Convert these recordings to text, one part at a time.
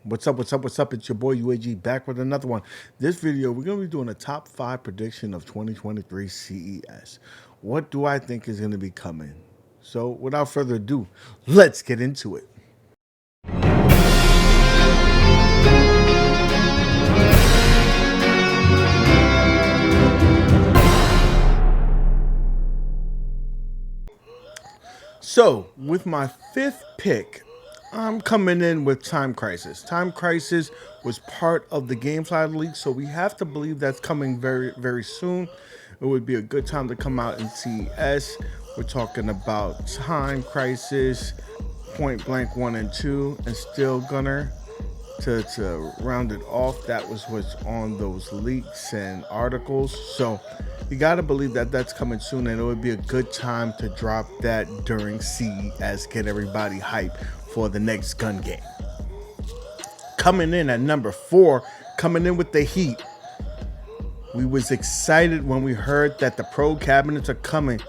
What's up? What's up? What's up? It's your boy UAG back with another one. This video, we're going to be doing a top 5 prediction of 2023 CES. What do I think is going to be coming? So, without further ado, let's get into it. So, with my 5th pick, I'm coming in with Time Crisis. Time Crisis was part of the GameFly leak, so we have to believe that's coming very, very soon. It would be a good time to come out in CES. We're talking about Time Crisis, Point Blank 1 and 2, and Steel Gunner. To round it off, that was what's on those leaks and articles. So you gotta believe that that's coming soon, and it would be a good time to drop that during CES, get everybody hype for the next gun game. Coming in at number 4, coming in with the heat. We was excited when we heard that the Pro cabinets are coming,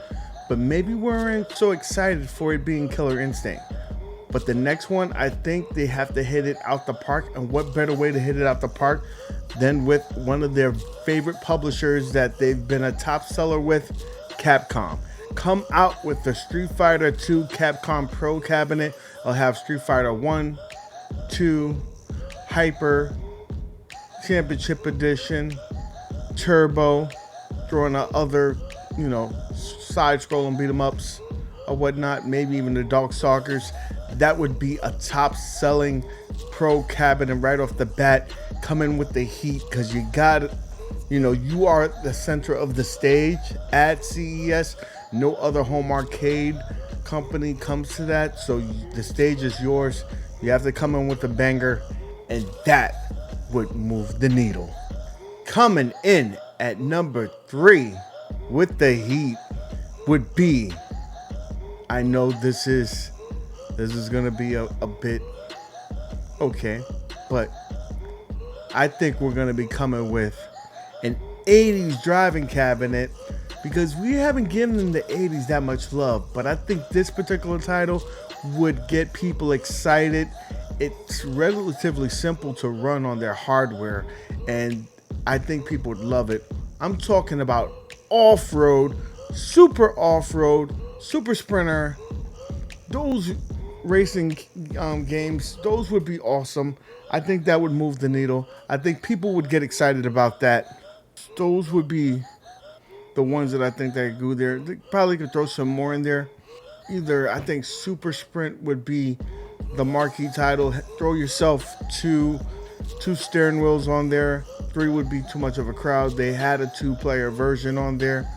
but maybe we weren't so excited for it being Killer Instinct. But the next one, I think they have to hit it out the park. And what better way to hit it out the park than with one of their favorite publishers that they've been a top seller with, Capcom. Come out with the Street Fighter 2 Capcom Pro cabinet. I'll have Street Fighter 1, 2, Hyper, Championship Edition, Turbo, throwing out other, side-scrolling beat-em-ups or whatnot, maybe even the Darkstalkers. That would be a top-selling Pro cabinet right off the bat, coming with the heat, because you got, you are the center of the stage at CES. No other home arcade company comes to that, so the stage is yours. You have to come in with a banger, and that would move the needle. Coming in at number 3 with the heat would be, I know this is gonna be a bit okay, but I think we're gonna be coming with an 80s driving cabinet, because we haven't given them the 80s that much love, but I think this particular title would get people excited. It's relatively simple to run on their hardware, and I think people would love it. I'm talking about off-road, super sprinter, those racing games. Those would be awesome. I think that would move the needle. I think people would get excited about that. Those would be the ones that I think that go there. They probably could throw some more in there. Either I think Super Sprint would be the marquee title. Throw yourself two steering wheels on there. 3 would be too much of a crowd. They had a 2-player version on there.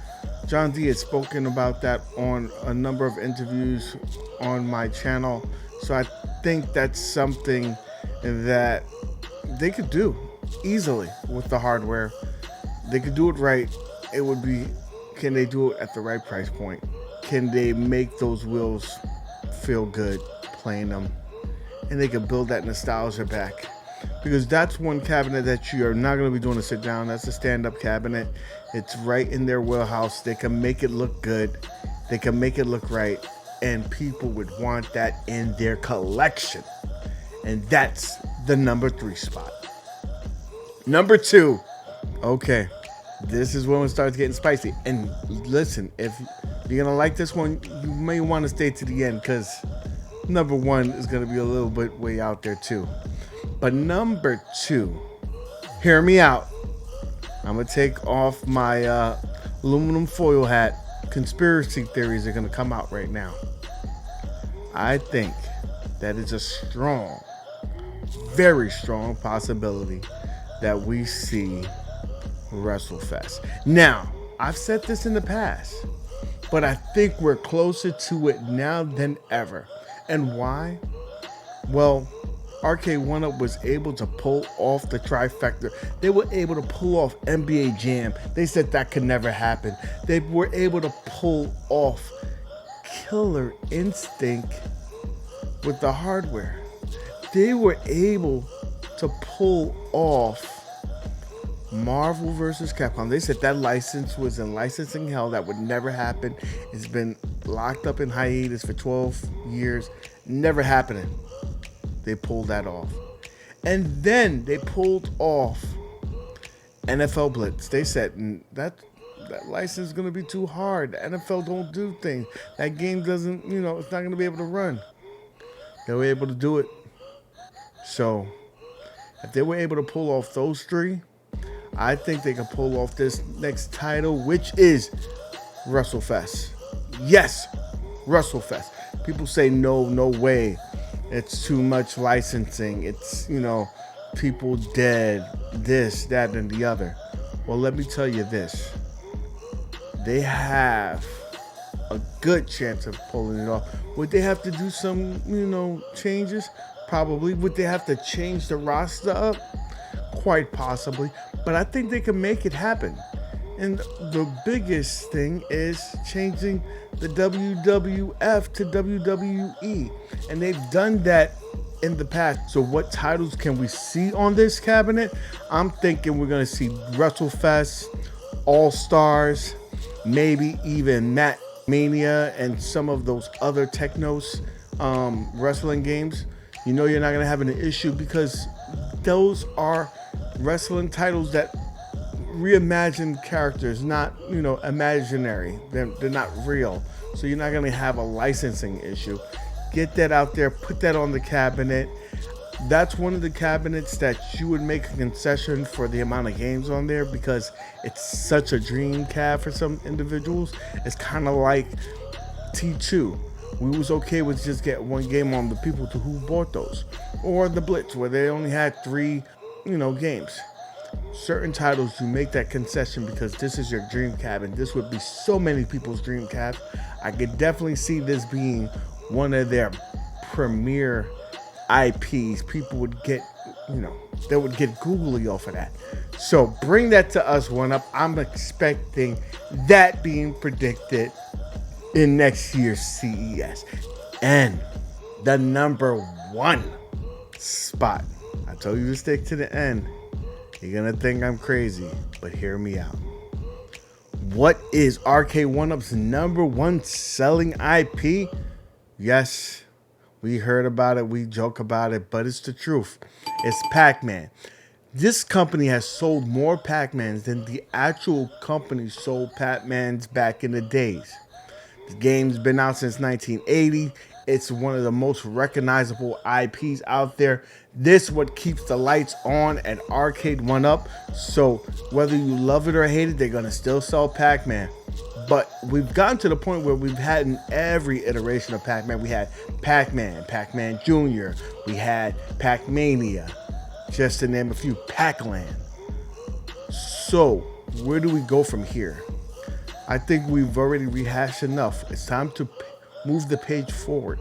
John D has spoken about that on a number of interviews on my channel. So I think that's something that they could do easily with the hardware. They could do it right. It would be, can they do it at the right price point? Can they make those wheels feel good playing them? And they can build that nostalgia back. Because that's one cabinet that you are not going to be doing a sit down. That's a stand-up cabinet. It's right in their wheelhouse. They can make it look good. They can make it look right. And people would want that in their collection. And that's the number 3 spot. Number 2. Okay. This is when it starts getting spicy. And listen, if you're going to like this one, you may want to stay to the end, because number 1 is going to be a little bit way out there too. But number 2, hear me out. I'm going to take off my aluminum foil hat. Conspiracy theories are going to come out right now. I think that it's a strong, very strong possibility that we see Wrestlefest. Now, I've said this in the past, but I think we're closer to it now than ever. And why? Well, Arcade1up was able to pull off the trifecta. They were able to pull off NBA Jam. They said that could never happen. They were able to pull off Killer Instinct with the hardware. They were able to pull off Marvel versus Capcom. They said that license was in licensing hell. That would never happen. It's been locked up in hiatus for 12 years. Never happening. They pulled that off. And then they pulled off NFL Blitz. They said that license is gonna be too hard. The NFL don't do things. That game doesn't, it's not gonna be able to run. They were able to do it. So if they were able to pull off those three, I think they can pull off this next title, which is Wrestlefest. Yes, Wrestlefest. People say no, no way. It's too much licensing. It's, people dead, this, that, and the other. Well, let me tell you this. They have a good chance of pulling it off. Would they have to do some, changes? Probably. Would they have to change the roster up? Quite possibly. But I think they can make it happen. And the biggest thing is changing the WWF to WWE. And they've done that in the past. So what titles can we see on this cabinet? I'm thinking we're going to see Wrestlefest, All Stars, maybe even Matt Mania and some of those other Technos wrestling games. You're not going to have an issue because those are wrestling titles that reimagine characters, not imaginary. They're not real, so you're not going to have a licensing issue. Get that out there, put that on the cabinet. That's one of the cabinets that you would make a concession for the amount of games on there because it's such a dream cab for some individuals. It's kind of like T2. We was okay with just get one game on the people who bought those, or the Blitz where they only had 3 games. Certain titles you make that concession because this is your dream cab, and this would be so many people's dream cab. I could definitely see this being one of their premier IPs. People would get, they would get googly off of that. So bring that to us, 1UP. I'm expecting that being predicted in next year's CES. And the number 1 spot. I told you to stick to the end. You're gonna think I'm crazy, but hear me out. What is Arcade1up's number 1 selling IP? Yes, we heard about it, we joke about it, but it's the truth. It's Pac-Man. This company has sold more Pac-Mans than the actual company sold Pac-Mans back in the days. The game's been out since 1980. It's one of the most recognizable IPs out there. This is what keeps the lights on at Arcade1up. So whether you love it or hate it, they're going to still sell Pac-Man. But we've gotten to the point where we've had in every iteration of Pac-Man. We had Pac-Man, Pac-Man Jr., we had Pac-Mania, just to name a few, Pac-Land. So where do we go from here? I think we've already rehashed enough. It's time to move the page forward.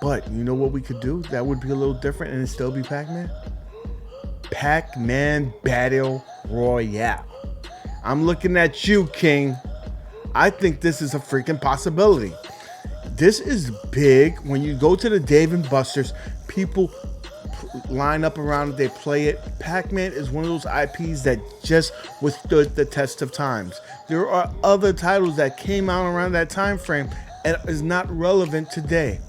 But you know what we could do that would be a little different and it still be Pac-Man? Pac-Man Battle Royale. I'm looking at you, King. I think this is a freaking possibility. This is big. When you go to the Dave & Buster's, people line up around it, they play it. Pac-Man is one of those IPs that just withstood the test of times. There are other titles that came out around that time frame and is not relevant today.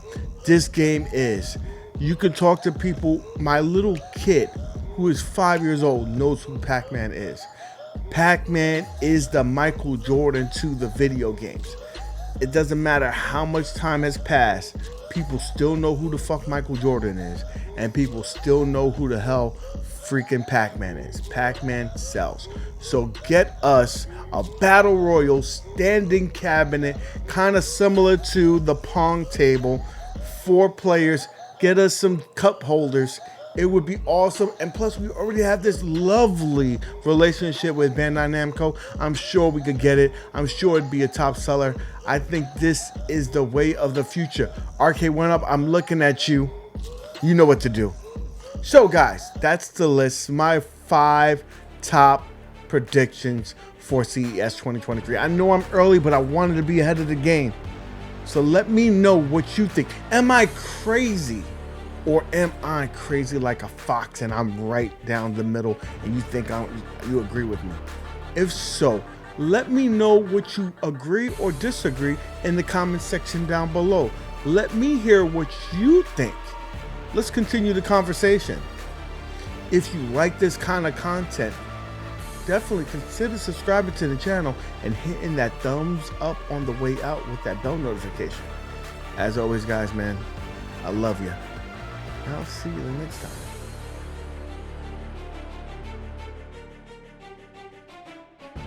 This game is. You could talk to people. My little kid, who is 5 years old, knows who Pac-Man is. Pac-Man is the Michael Jordan to the video games. It doesn't matter how much time has passed, people still know who the fuck Michael Jordan is, and people still know who the hell freaking Pac-Man is. Pac-Man sells. So get us a Battle Royale standing cabinet, kind of similar to the Pong table, 4 players. Get us some cup holders. It would be awesome. And plus, we already have this lovely relationship with Bandai Namco. I'm sure we could get it. I'm sure it'd be a top seller. I think this is the way of the future. Arcade1up, I'm looking at you. You know what to do. So, guys, that's the list. My 5 top predictions for CES 2023. I know I'm early, but I wanted to be ahead of the game. So let me know what you think. Am I crazy? Or am I crazy like a fox and I'm right down the middle and you think you agree with me? If so, let me know what you agree or disagree in the comment section down below. Let me hear what you think. Let's continue the conversation. If you like this kind of content, definitely consider subscribing to the channel and hitting that thumbs up on the way out with that bell notification. As always, guys, man, I love you. I'll see you the next time.